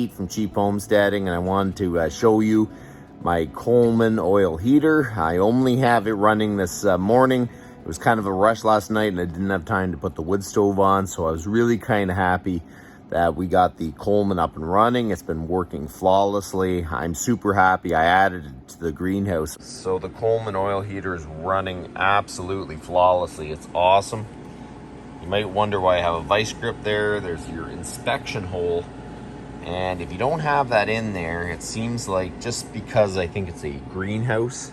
Pete from Cheap Homesteading, and I wanted to show you my Coleman oil heater. I only have it running this morning. It was kind of a rush last night and I didn't have time to put the wood stove on, so I was really kind of happy that we got the Coleman up and running. It's been working flawlessly. I'm super happy. I added it to the greenhouse. So the Coleman oil heater is running absolutely flawlessly. It's awesome. You might wonder why I have a vice grip there. There's your inspection hole. And if you don't have that in there, it seems like, just because I think it's a greenhouse,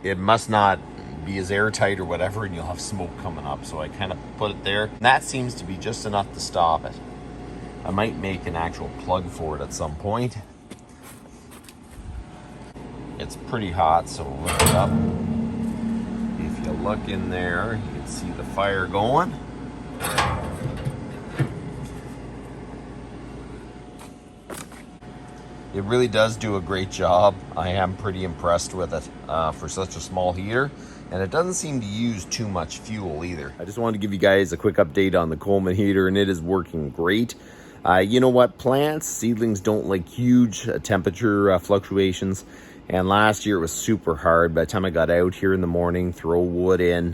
it must not be as airtight or whatever, and you'll have smoke coming up. So I kind of put it there. And that seems to be just enough to stop it. I might make an actual plug for it at some point. It's pretty hot, so we'll lift it up. If you look in there, you can see the fire going. It really does do a great job. I am pretty impressed with it for such a small heater. And it doesn't seem to use too much fuel either. I just wanted to give you guys a quick update on the Coleman heater, and it is working great. You know what? Plants, seedlings don't like huge temperature fluctuations. And last year it was super hard. By the time I got out here in the morning, throw wood in,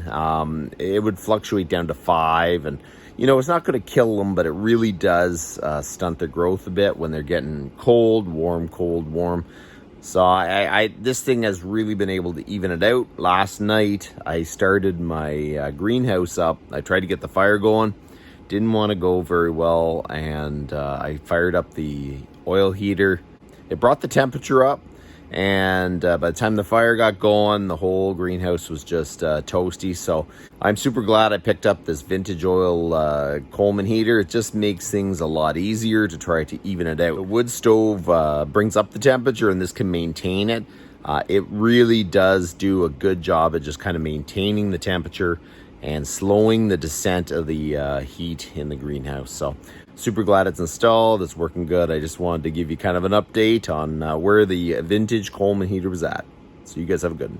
it would fluctuate down to 5. And you know, it's not going to kill them, but it really does stunt their growth a bit when they're getting cold, warm. So this thing has really been able to even it out. Last night, I started my greenhouse up. I tried to get the fire going. Didn't want to go very well, and I fired up the oil heater. It brought the temperature up. And by the time the fire got going, the whole greenhouse was just toasty. So I'm super glad I picked up this vintage oil Coleman heater. It just makes things a lot easier to try to even it out. The wood stove brings up the temperature, and this can maintain it. It really does do a good job at just kind of maintaining the temperature and slowing the descent of the heat in the greenhouse. So super glad it's installed. It's working good. I just wanted to give you kind of an update on where the vintage Coleman heater was at. So you guys have a good one.